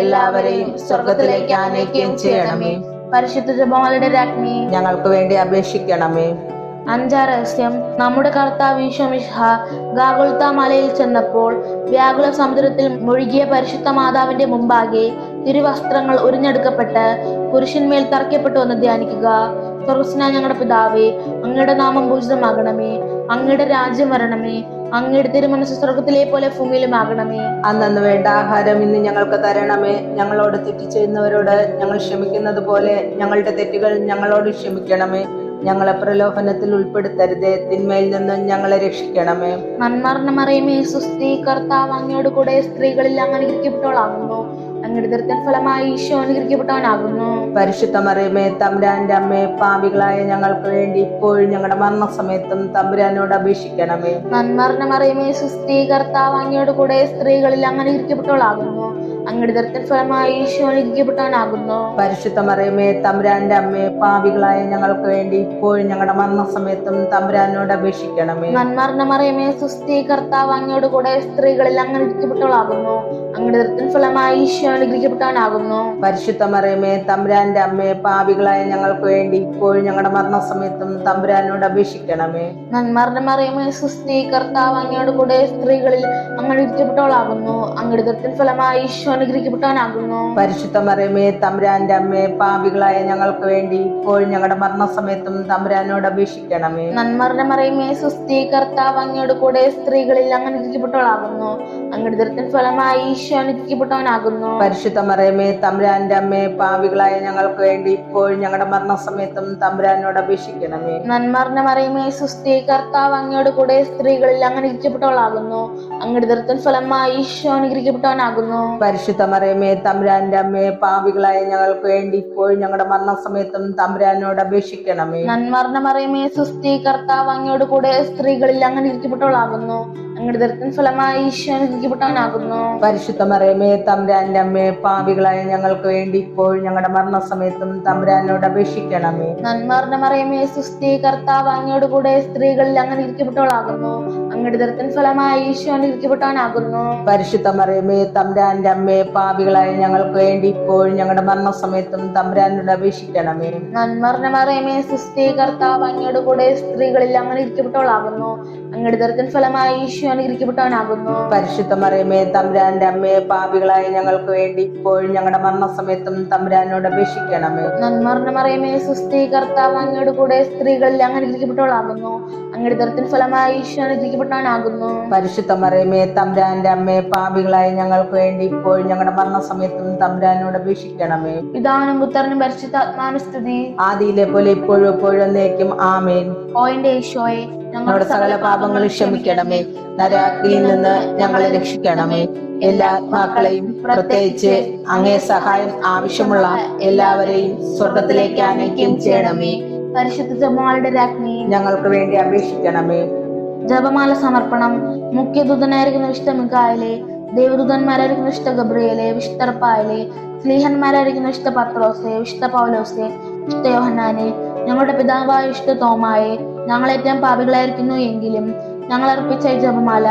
എല്ലാവരെയും സ്വർഗത്തിലേക്ക് ആനയിക്കുകയും ചെയ്യണമേ. പരിശുദ്ധ ജപമാലയുടെ രാജ്ഞി, ഞങ്ങൾക്ക് വേണ്ടി അപേക്ഷിക്കണമേ. അഞ്ചാം രഹസ്യം. നമ്മുടെ കർത്താവ് ഈശോ മിശിഹ ഗാഗുൽത്താ മലയിൽ ചെന്നപ്പോൾ വ്യാകുല സമുദ്രത്തിൽ മുഴുകിയ പരിശുദ്ധ മാതാവിന്റെ മുമ്പാകെ തിരുവസ്ത്രങ്ങൾ ഉരിഞ്ഞെടുക്കപ്പെട്ട് പുരുഷന്മേൽ തറയ്ക്കപ്പെട്ടു എന്ന് ധ്യാനിക്കുക. സ്വർഗ്ഗസ്ഥനായ ഞങ്ങളുടെ പിതാവേ, അങ്ങയുടെ നാമം പൂജിതമാകണമേ. അങ്ങയുടെ രാജ്യം വരണമേ. അങ്ങയുടെ തിരുമനസ്സ് സ്വർഗത്തിലെ പോലെ ഭൂമിയിലുമാകണമേ. അന്നു വേണ്ട ആഹാരം ഇന്ന് ഞങ്ങൾക്ക് തരണമേ. ഞങ്ങളോട് തെറ്റ് ചെയ്യുന്നവരോട് ഞങ്ങൾ ക്ഷമിക്കുന്നത് പോലെ ഞങ്ങളുടെ തെറ്റുകൾ ഞങ്ങളോട് ക്ഷമിക്കണമേ. ഞങ്ങളെ പ്രലോഭനത്തിൽ ഉൾപ്പെടുത്തരുതേ, തിന്മയിൽ നിന്ന് ഞങ്ങളെ രക്ഷിക്കണമേ. നന്മർന്ന മറിയമേ സുസ്തി, കർത്താവ് അങ്ങയോട് കൂടെ സ്ത്രീകളിൽ അങ്ങ് അനുഗ്രഹിക്കപ്പെട്ടവളാകുന്നു. അങ്ങയുടെ ഉദരത്തിൻ ഫലമായി ഈശോ അനുഗ്രഹിക്കപ്പെട്ടവനാകുന്നു. പരിശുദ്ധ മറിയമേ തമ്പുരാന്റെ അമ്മേ, പാപികളായ ഞങ്ങൾക്ക് വേണ്ടി ഇപ്പോഴും ഞങ്ങളുടെ മരണസമയത്തും തമ്പുരാനോട് അപേക്ഷിക്കണമേ. നന്മർന്ന മറിയമേ സുസ്തി, കർത്താവ് അങ്ങയോട് കൂടെ സ്ത്രീകളിൽ അങ്ങ് അനുഗ്രഹിക്കപ്പെട്ടവളാകുന്നു. അങ്ങയുടെ ഉദരത്തിൻ ഫലമായി ഈശോ അനുഗ്രഹിക്കപ്പെട്ടവനാകുന്നു. പരിശുദ്ധ മറിയമേ തമ്പുരാന്റെ അമ്മേ, പാപികളായ ഞങ്ങൾക്ക് വേണ്ടി ഇപ്പോഴും ഞങ്ങളുടെ മരണസമയത്തും തമ്പുരാനോട് അപേക്ഷിക്കണമേ. നന്മർന്ന മറിയമേ സുസ്തി, കർത്താവ് അങ്ങയോട് കൂടെ സ്ത്രീകളിൽ അങ്ങ് അനുഗ്രഹിക്കപ്പെട്ടവളാകുന്നു. അങ്ങയുടെ ഉദരത്തിൻ ഫലമായി ഈശോ അനുഗ്രഹിക്കപ്പെട്ടവനാകുന്നു. പരിശുദ്ധ മറിയമേ തമ്പുരാന്റെ അമ്മേ, പാപികളായ ഞങ്ങൾക്ക് വേണ്ടി ഇപ്പോഴും ഞങ്ങളുടെ മരണസമയത്തും തമ്പുരാനോട് അപേക്ഷിക്കണമേ. നന്മർന്ന മറിയമേ സുസ്തി, കർത്താവ് അങ്ങയോട് കൂടെ സ്ത്രീകളിൽ അങ്ങ് അനുഗ്രഹിക്കപ്പെട്ടവളാകുന്നു. അങ്ങയുടെ ഉദരത്തിൻ ഫലമായി ഈശോ അനുഗ്രഹിക്കപ്പെട്ടവനാകുന്നു. പരിശുദ്ധ മറിയമേ തമ്പുരാന്റെ അമ്മേ, പാപികളായ ഞങ്ങൾക്ക് വേണ്ടി ഇപ്പോഴും ഞങ്ങളുടെ മരണസമയത്തും തമ്പുരാനോട് അപേക്ഷിക്കണമേ. നന്മർന്ന മറിയമേ സുസ്തി, കർത്താവ് അങ്ങയോട് കൂടെ സ്ത്രീകളിൽ അങ്ങ് അനുഗ്രഹിക്കപ്പെട്ടവളാകുന്നു. അങ്ങയുടെ ഉദരത്തിൻ ഫലമായി ഈശോ അനുഗ്രഹിക്കപ്പെട്ടവനാകുന്നു. പരിശുദ്ധ മറിയമേ തമ്പുരാന്റെ അമ്മേ, പാപികളായ ഞങ്ങൾക്ക് വേണ്ടി ഇപ്പോഴും ഞങ്ങളുടെ മരണസമയത്തും തമ്പുരാനോട് അപേക്ഷിക്കണമേ. നന്മർന്ന മറിയമേ സുസ്തി, കർത്താവ് അങ്ങയോട് കൂടെ സ്ത്രീകളിൽ അങ്ങ് അനുഗ്രഹിക്കപ്പെട്ടവളാകുന്നു. അങ്ങയുടെ ഉദരത്തിൻ ഫലമായി ഈശോ അനുഗ്രഹിക്കപ്പെട്ടവനാകുന്നു. പരിശുദ്ധ മറിയമേ തമ്പുരാന്റെ അമ്മേ, പാപികളായ ഞങ്ങൾക്ക് വേണ്ടി ഇപ്പോഴും ഞങ്ങളുടെ മരണസമയത്തും തമ്പുരാനോട് അപേക്ഷിക്കണമേ. നന്മർന്ന മറിയമേ സുസ്തി, കർത്താവ് അങ്ങയോട് കൂടെ സ്ത്രീകളിൽ അങ്ങ് അനുഗ്രഹിക്കപ്പെട്ടവളാകുന്നു. അങ്ങയുടെ ഉദരത്തിൻ ഫലമായി ഈശോ അനുഗ്രഹിക്കപ്പെട്ടവനാകുന്നു. പരിശുദ്ധ മറിയമേ തമ്പുരാന്റെ അമ്മേ, പാപികളായ ഞങ്ങൾക്ക് വേണ്ടി ഇപ്പോഴും ഞങ്ങളുടെ മരണസമയത്തും തമ്പുരാനോട് അപേക്ഷിക്കണമേ. നന്മർന്ന മറിയമേ സുസ്തി, കർത്താവ് അങ്ങയോട് കൂടെ സ്ത്രീകളിൽ അങ്ങ് അനുഗ്രഹിക്കപ്പെട്ടവളാകുന്നു. അങ്ങയുടെ ഉദരത്തിൻ ഫലമായി ഈശോ അനുഗ്രഹിക്കപ്പെട്ടവനാകുന്നു. പരിശുദ്ധ മറിയമേ തമ്പുരാന്റെ അമ്മേ, പാപികളായ ഞങ്ങൾക്ക് വേണ്ടി ഇപ്പോഴും ഞങ്ങളുടെ മരണസമയത്തും തമ്പുരാനോട് അപേക്ഷിക്കണമേ. നന്മർന്ന മറിയമേ സുസ്തി, കർത്താവ് അങ്ങയോട് കൂടെ സ്ത്രീകളിൽ അങ്ങ് അനുഗ്രഹിക്കപ്പെട്ടവളാകുന്നു. അങ്ങയുടെ ഉദരത്തിൻ ഫലമായി ഈശോ അനുഗ്രഹിക്കപ്പെട്ടവനാകുന്നു. പരിശുദ്ധ മറിയമേ തമ്പുരാന്റെ അമ്മേ, പാപികളായ ഞങ്ങൾക്ക് വേണ്ടി ഇപ്പോഴും ഞങ്ങളുടെ മരണസമയത്തും തമ്പുരാനോട് അപേക്ഷിക്കണമേ. നന്മർന്ന മറിയമേ സുസ്തി, കർത്താവ് അങ്ങയോട് കൂടെ സ്ത്രീകളിൽ അങ്ങ് അനുഗ്രഹിക്കപ്പെട്ടവളാകുന്നു. അങ്ങയുടെ ഉദരത്തിൻ ഫലമായി ഈശോ അനുഗ്രഹിക്കപ്പെട്ടവനാകുന്നു. പരിശുദ്ധ മറിയമേ തമ്പുരാന്റെ അമ്മേ, പാപികളായ ഞങ്ങൾക്ക് വേണ്ടി ഇപ്പോഴും ഞങ്ങളുടെ മരണസമയത്തും തമ്പുരാനോട് അപേക്ഷിക്കണമേ. പിതാവിനും പുത്രനും പരിശുദ്ധാത്മാവിനും സ്തുതി, ആദിയിലെ പോലെ ഇപ്പോഴും എപ്പോഴും എന്നേക്കും ആമേൻ. ഓ എന്റെ ഈശോയെ, ഞങ്ങളുടെ സകല പാപങ്ങളും ക്ഷമിക്കണമേ, നരകാഗ്നിയിൽ നിന്ന് ഞങ്ങളെ രക്ഷിക്കണമേ. എല്ലാ ആത്മാക്കളെയും പ്രത്യേകിച്ച് അങ്ങേ സഹായം ആവശ്യമുള്ള എല്ലാവരെയും സ്വർഗത്തിലേക്ക് ആനയിക്കുകയും ചെയ്യണമേ. പരിശുദ്ധ ജപമാലയുടെ രാജ്ഞി, ഞങ്ങൾക്ക് വേണ്ടി അപേക്ഷിക്കണമേ. ജപമാല സമർപ്പണം. മുഖ്യദൂതനായിരിക്കുന്ന വിശുദ്ധ മിഖായേലേ, ദേവദൂതന്മാരായിരിക്കുന്ന വിശുദ്ധ ഗബ്രിയേലെ, വിശുദ്ധ റഫായേലെ, സ്ലീഹന്മാരായിരിക്കുന്ന വിശുദ്ധ പത്രോസെ, വിശുദ്ധ പൗലോസെ, വിശുദ്ധ യോഹന്നാനെ, ഞങ്ങളുടെ പിതാവായ വിശുദ്ധ തോമായെ, ഞങ്ങളേറ്റവും പാപികളായിരിക്കുന്നു എങ്കിലും ഞങ്ങൾ അർപ്പിച്ച ഈ ജപമാല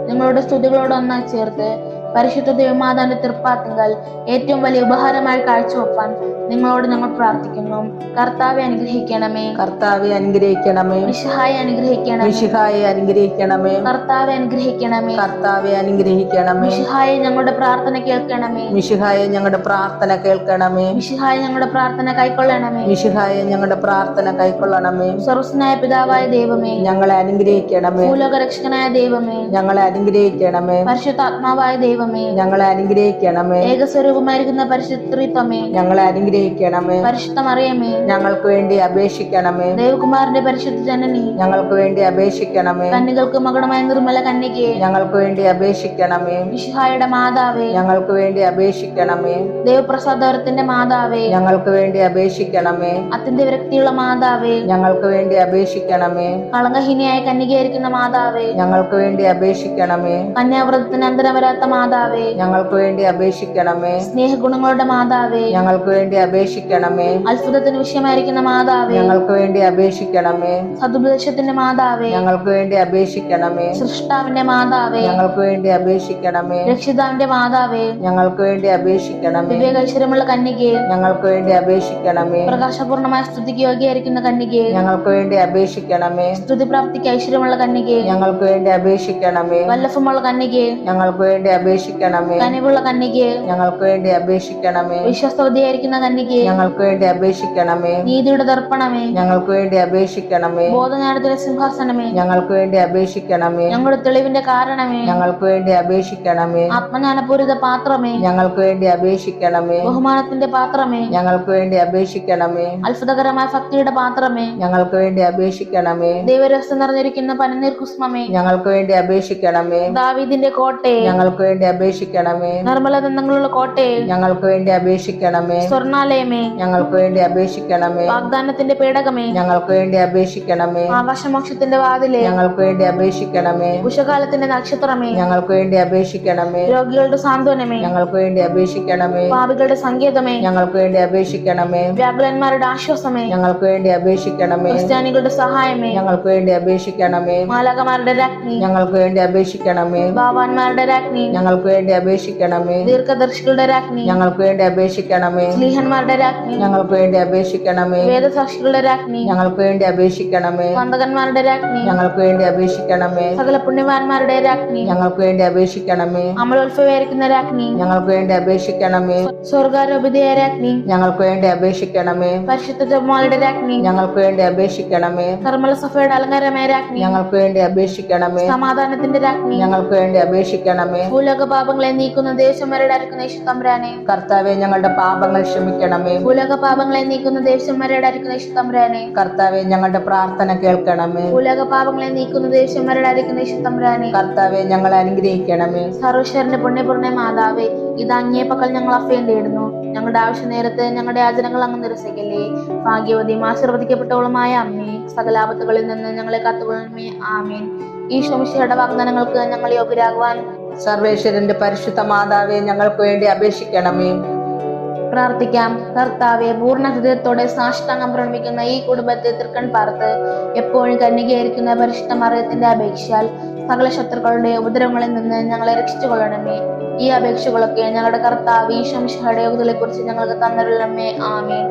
നിങ്ങളുടെ സ്തുതികളോട് ഒന്നായി ചേർത്ത് പരിശുദ്ധ ദൈവമാതാവിന്റെ തൃപ്പാത്തിങ്കൽ ഏറ്റവും വലിയ ഉപഹാരമായി കാഴ്ചവെപ്പാൻ നിങ്ങളോട് ഞങ്ങൾ പ്രാർത്ഥിക്കുന്നു. കർത്താവെ അനുഗ്രഹിക്കണമേ. കർത്താവെ അനുഗ്രഹിക്കണമേ. മിശിഹായെ അനുഗ്രഹിക്കണമേ. മിശിഹായെ അനുഗ്രഹിക്കണമേ. കർത്താവെ അനുഗ്രഹിക്കണമേ. കർത്താവെ അനുഗ്രഹിക്കണമേ. മിശിഹായെ ഞങ്ങളുടെ പ്രാർത്ഥന കേൾക്കണമേ. മിശിഹായെ ഞങ്ങളുടെ പ്രാർത്ഥന കേൾക്കണമേ. മിശിഹായെ ഞങ്ങളുടെ പ്രാർത്ഥന കൈക്കൊള്ളണമേ. മിശിഹായെ ഞങ്ങളുടെ പ്രാർത്ഥന കൈക്കൊള്ളണമേ. സർവ്വസ്നായ പിതാവായ ദൈവമേ, ഞങ്ങളെ അനുഗ്രഹിക്കണമേ. ഭൂലോകരക്ഷകനായ ദൈവമേ, ഞങ്ങളെ അനുഗ്രഹിക്കണമേ. പരിശുദ്ധാത്മാവായ ദൈവമേ, ഞങ്ങളെ അനുഗ്രഹിക്കണമേ. ഏകസ്വരൂപമായിരിക്കുന്ന പരിശുദ്ധത്വമേ, ഞങ്ങളെ അനുഗ്രഹിക്കണമേ. പരിശുദ്ധ മറിയമേ, ഞങ്ങൾക്ക് വേണ്ടി അപേക്ഷിക്കണമേ. ദേവകുമാരന്റെ പരിശുദ്ധ ജനനി, ഞങ്ങൾക്ക് വേണ്ടി അപേക്ഷിക്കണമേ. കന്യകൾക്ക് മകുടമായ നിർമ്മല കന്യകയെ, ഞങ്ങൾക്ക് വേണ്ടി അപേക്ഷിക്കണമേ. മിശിഹായുടെ മാതാവേ, ഞങ്ങൾക്ക് വേണ്ടി അപേക്ഷിക്കണമേ. ദേവപ്രസാദവരത്തിന്റെ മാതാവേ, ഞങ്ങൾക്ക് വേണ്ടി അപേക്ഷിക്കണമേ. അത്യന്ത വിരക്തിയുള്ള മാതാവേ, ഞങ്ങൾക്ക് വേണ്ടി അപേക്ഷിക്കണമേ. കളങ്കഹീനയായ കന്യകയായിരിക്കുന്ന മാതാവേ, ഞങ്ങൾക്ക് വേണ്ടി അപേക്ഷിക്കണമേ. കന്യാവ്രതത്തിന് അന്തരം വരാത്ത മാതാവേ, ഞങ്ങൾക്ക് വേണ്ടി അപേക്ഷിക്കണമേ. സ്നേഹഗുണങ്ങളുടെ മാതാവേ, ഞങ്ങൾക്ക് വേണ്ടി അപേക്ഷിക്കണമേ. അത്ഭുതത്തിന് വിഷയമായിരിക്കുന്ന മാതാവേ, ഞങ്ങൾക്ക് വേണ്ടി അപേക്ഷിക്കണമേ. സതുപദേശത്തിന്റെ മാതാവേ, ഞങ്ങൾക്ക് വേണ്ടി അപേക്ഷിക്കണമേ. സൃഷ്ടാവിന്റെ മാതാവേ, ഞങ്ങൾക്ക് വേണ്ടി അപേക്ഷിക്കണമേ. രക്ഷിതാവിന്റെ മാതാവേ, ഞങ്ങൾക്ക് വേണ്ടി അപേക്ഷിക്കണമേ. വിവേകൈശ്വര്യമുള്ള കന്യകയെ, ഞങ്ങൾക്ക് വേണ്ടി അപേക്ഷിക്കണമേ. പ്രകാശപൂർണമായ സ്തുതിക്ക് യോഗ്യയായിരിക്കുന്ന കന്യകയെ, ഞങ്ങൾക്ക് വേണ്ടി അപേക്ഷിക്കണമേ. സ്തുതിപ്രാപ്തിക്ക് ഐശ്വര്യമുള്ള കന്യകയെ, ഞങ്ങൾക്ക് വേണ്ടി അപേക്ഷിക്കണമേ. വല്ലഭമുള്ള കന്യകയെ, ഞങ്ങൾക്ക് വേണ്ടി അപേക്ഷിക്കണമേ. കനിവുള്ള കന്യകയെ, ഞങ്ങൾക്ക് വേണ്ടി അപേക്ഷിക്കണമേ. വിശ്വസ്തവതിയായിരിക്കുന്ന കന്യകയെ, ഞങ്ങൾക്ക് വേണ്ടി അപേക്ഷിക്കണമേ. നീതിയുടെ ദർപ്പണമേ, ഞങ്ങൾക്ക് വേണ്ടി അപേക്ഷിക്കണമേ. ബോധജ്ഞാനത്തിന്റെ സിംഹാസനമേ, ഞങ്ങൾക്ക് വേണ്ടി അപേക്ഷിക്കണമേ. ഞങ്ങളുടെ തെളിവിന്റെ കാരണമേ, ഞങ്ങൾക്ക് വേണ്ടി അപേക്ഷിക്കണമേ. ആത്മജ്ഞാനപൂരിത പാത്രമേ, ഞങ്ങൾക്ക് വേണ്ടി അപേക്ഷിക്കണമേ. ബഹുമാനത്തിന്റെ പാത്രമേ, ഞങ്ങൾക്ക് വേണ്ടി അപേക്ഷിക്കണമേ. അത്ഭുതകരമായ ഭക്തിയുടെ പാത്രമേ, ഞങ്ങൾക്ക് വേണ്ടി അപേക്ഷിക്കണമേ. ദൈവരസം നിറഞ്ഞിരിക്കുന്ന പനിനീർ കുസ്മമേ, ഞങ്ങൾക്ക് വേണ്ടി അപേക്ഷിക്കണമേ. ദാവീദിന്റെ കോട്ടയെ, ഞങ്ങൾക്ക് വേണ്ടി അപേക്ഷിക്കണമേ. നിർമ്മല ദന്തങ്ങളുള്ള കോട്ടയെ, ഞങ്ങൾക്ക് വേണ്ടി അപേക്ഷിക്കണമേ. സ്വർണാലയമേ, ഞങ്ങൾക്ക് വേണ്ടി അപേക്ഷിക്കണമേ. വാഗ്ദാനത്തിന്റെ പേടകമേ, ഞങ്ങൾക്ക് വേണ്ടി അപേക്ഷിക്കണമേ. ആകാശമോക്ഷത്തിന്റെ വാതിലെ, ഞങ്ങൾക്ക് വേണ്ടി അപേക്ഷിക്കണമേ. ഉഷകാലത്തിന്റെ നക്ഷത്രമേ, ഞങ്ങൾക്ക് വേണ്ടി അപേക്ഷിക്കണമേ. രോഗികളുടെ സാന്ത്വനമേ, ഞങ്ങൾക്ക് വേണ്ടി അപേക്ഷിക്കണമേ. പാപികളുടെ സങ്കേതമേ, ഞങ്ങൾക്ക് വേണ്ടി അപേക്ഷിക്കണമേ. വ്യാകുലന്മാരുടെ ആശ്വാസമേ, ഞങ്ങൾക്ക് വേണ്ടി അപേക്ഷിക്കണമേ. ക്രിസ്ത്യാനികളുടെ സഹായമേ, ഞങ്ങൾക്ക് വേണ്ടി അപേക്ഷിക്കണമേ. മാലാകമാരുടെ രാജ്ഞി, ഞങ്ങൾക്ക് വേണ്ടി അപേക്ഷിക്കണമേ. ഭാവാന്മാരുടെ രാജ്ഞി, ഞങ്ങൾക്ക് വേണ്ടി അപേക്ഷിക്കണമേ. ദീർഘദർശികളുടെ രാജ്ഞി, ഞങ്ങൾക്ക് വേണ്ടി അപേക്ഷിക്കണമേ. സ്ലീഹന്മാരുടെ രാജ്ഞി, ഞങ്ങൾക്ക് വേണ്ടി അപേക്ഷിക്കണമേ. വേദസാക്ഷികളുടെ രാജ്ഞി, ഞങ്ങൾക്ക് വേണ്ടി അപേക്ഷിക്കണമേ. വന്ദകന്മാരുടെ രാജ്ഞി, ഞങ്ങൾക്ക് വേണ്ടി അപേക്ഷിക്കണമേ. സകല പുണ്യവാന്മാരുടെ രാജ്ഞി, ഞങ്ങൾക്ക് വേണ്ടി അപേക്ഷിക്കണമേ. അമലോത്ഭവയായിരിക്കുന്ന രാജ്ഞി, ഞങ്ങൾക്ക് വേണ്ടി അപേക്ഷിക്കണമേ. സ്വർഗാരോപിതയായ രാജ്ഞി, ഞങ്ങൾക്ക് വേണ്ടി അപേക്ഷിക്കണമേ. പരിശുദ്ധ ജപമാലയുടെ രാജ്ഞി, ഞങ്ങൾക്ക് വേണ്ടി അപേക്ഷിക്കണമേ. കർമ്മല സഭയുടെ അലങ്കാരമായ രാജ്ഞി, ഞങ്ങൾക്ക് വേണ്ടി അപേക്ഷിക്കണമേ. സമാധാനത്തിന്റെ രാജ്ഞി, ഞങ്ങൾക്ക് വേണ്ടി അപേക്ഷിക്കണമേ. ഭൂലോക പാപങ്ങളെ നീക്കുന്ന ദേശം വരെ അരിക്കുന്ന യേശുതമ്പുരാനെ, കർത്താവെ ഞങ്ങളുടെ പാപങ്ങൾ ക്ഷമിക്കണമേ. ഭൂലോക പാപങ്ങളെ നീക്കുന്ന ദേശം വരെ അരിക്കുന്ന യേശുതമ്പുരാനെ, കർത്താവെ ഞങ്ങളുടെ പ്രാർത്ഥന കേൾക്കണമേ. ഭൂലോക പാപങ്ങളെ നീക്കുന്ന ദേശം വരെ അരിക്കുന്ന യേശുതമ്പുരാനെ, കർത്താവെ ഞങ്ങളെ അനുഗ്രഹിക്കണമേ. സർവ്വശ്വരന്റെ പുണ്യപൂർണ്ണ മാതാവേ, ഇത് അങ്ങേ പക്കൽ ഞങ്ങൾ അഭയം തേടുന്നു. ഞങ്ങളുടെ ആവശ്യ നേരത്ത് ഞങ്ങളുടെ യാചനകൾ അങ്ങ് നിരസിക്കല്ലേ. ഭാഗ്യവതിയും ആശീർവദിക്കപ്പെട്ടവളുമായ അമ്മേ, സകലാപത്തുകളിൽ നിന്ന് ഞങ്ങളെ കാത്തുകൊള്ളണമേ. ആമേൻ. ഈശോ മിശിഹായുടെ വാഗ്ദാനങ്ങൾക്ക് ഞങ്ങൾ യോഗ്യരാകുവാൻ സർവേശ്വരന്റെ പരിശുദ്ധ മാതാവെ ഞങ്ങൾക്ക് വേണ്ടി അപേക്ഷിക്കണമേ. പ്രാർത്ഥിക്കാം. കർത്താവെ, പൂർണ്ണ ഹൃദയത്തോടെ സാഷ്ടാംഗം പ്രണമിക്കുന്ന ഈ കുടുംബത്തെ തൃക്കൺ പാർത്ത് എപ്പോഴും കന്യകയായിരിക്കുന്ന പരിശുദ്ധ മറിയത്തിന്റെ അപേക്ഷയാൽ സകല ശത്രുക്കളുടെ ഉപദ്രവങ്ങളിൽ നിന്ന് ഞങ്ങളെ രക്ഷിച്ചുകൊള്ളണമേ. ഈ അപേക്ഷകളൊക്കെ ഞങ്ങളുടെ കർത്താവ് ഈശോ മിശിഹായുടെ യോഗ്യതകളെ കുറിച്ച് ഞങ്ങൾക്ക് തന്നരുളണമേ. ആമേൻ.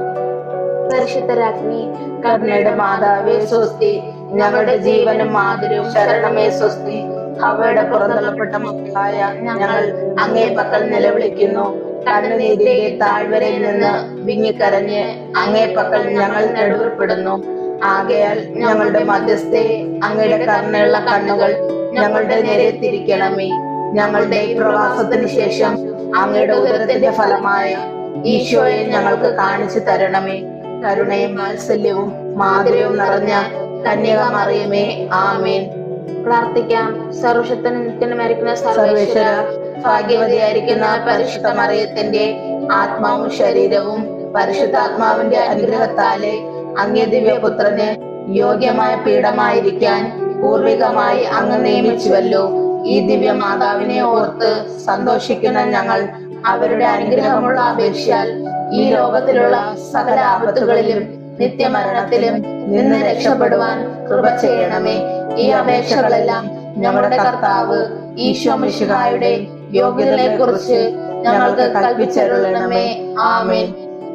പരിശുദ്ധ രാജ്ഞി, കരുണയുടെ മാതാവേ സ്വസ്തി. ഞങ്ങളുടെ ജീവനും മാതിരും ശരണമേ സ്വസ്തി. അവയുടെ പുറന്തള്ളപ്പെട്ട മക്കളായ ഞങ്ങൾ അങ്ങേ പക്കൽ നിലവിളിക്കുന്നു. കണ്ണുനീരിന്റെ താഴ്വരയിൽ നിന്ന് വിങ്ങിക്കരഞ്ഞ് അങ്ങേ പക്കൽ ഞങ്ങൾ നെടുവപ്പെടുന്നു. ആകയാൽ ഞങ്ങളുടെ മധ്യസ്ഥെ അങ്ങയുടെ കരുണയുള്ള കണ്ണുകൾ ഞങ്ങളുടെ നേരെ തിരിക്കണമേ. ഞങ്ങളുടെ പ്രവാസത്തിന് ശേഷം അങ്ങയുടെ ഉദരത്തിന്റെ ഫലമായ ഈശോയെ ഞങ്ങൾക്ക് കാണിച്ചു തരണമേ. കരുണയും വാത്സല്യവും മാധുര്യവും നിറഞ്ഞ കന്യക മറിയമേ, ആമേൻ. പ്രാർത്ഥിക്കാം. സർവശക്തനും നിത്യനുമായിരിക്കുന്ന സർവേശ്വര, ഭാഗ്യവതിയായിരിക്കുന്ന പരിശുദ്ധ മറിയത്തിന്റെ ആത്മാവും ശരീരവും പരിശുദ്ധാത്മാവിന്റെ അനുഗ്രഹത്താലെ അങ്ങേ ദിവ്യപുത്രന് യോഗ്യമായ പീഠമായിരിക്കാൻ പൂർവികമായി അങ്ങ് നിയമിച്ചുവല്ലോ. ഈ ദിവ്യമാതാവിനെ ഓർത്ത് സന്തോഷിക്കുന്ന ഞങ്ങൾ അവരുടെ അനുഗ്രഹമുള്ള അപേക്ഷയാൽ ഈ ലോകത്തിലുള്ള സകല ആപത്തുകളിലും നിത്യമരണത്തിലും നിന്ന് രക്ഷപ്പെടുവാൻ കൃപ ചെയ്യണമേ. ഈ അപേക്ഷകളെല്ലാം ഞങ്ങളുടെ കർത്താവ് ഈശോ മിശിഹായുടെ യോഗ്യതയെ കുറിച്ച് ഞങ്ങൾക്ക് കൽപ്പിച്ചരുളണമേ. ആമേൻ.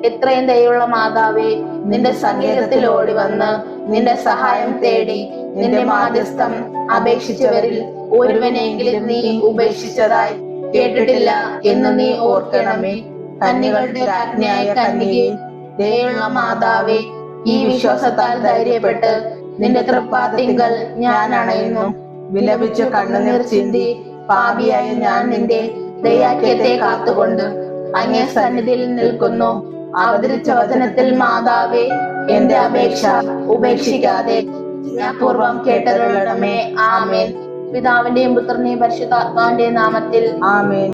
എത്രയും ദയുള്ള മാതാവേ, നിന്റെ സങ്കേതത്തിൽ ഓടി വന്ന് നിന്റെ സഹായം തേടി നിന്റെ മാധ്യസ്ഥം അപേക്ഷിച്ചവരിൽ ഒരുവനെങ്കിലും നീ ഉപേക്ഷിച്ചതായി കേട്ടിട്ടില്ല എന്ന് നീ ഓർക്കണമേ. കന്യകളുടെ രാജ്ഞിയായ കന്യകേ, ദയുള്ള മാതാവേ, ഈ വിശ്വാസത്താൽ ധൈര്യപ്പെട്ട് നിന്റെ തൃപ്പാദത്തിങ്കൽ ഞാൻ അണയുന്നു. വിലപിച്ചു കണ്ണുനീർ ചിന്തി പാപിയായ ഞാൻ നിന്റെ ദയാഖ്യത്തെ കാത്തുകൊണ്ട് അങ്ങേ സന്നിധിയിൽ നിൽക്കുന്നു. അവതരിച്ച വചനത്തിൽ മാതാവേ, എന്റെ അപേക്ഷ ഉപേക്ഷിക്കാതെ പൂർവം കേട്ടരുളണമേ. ആമേൻ. പിതാവിന്റെയും പുത്രന്റെയും പരിശുദ്ധാത്മാവിന്റെയും നാമത്തിൽ ആമേൻ.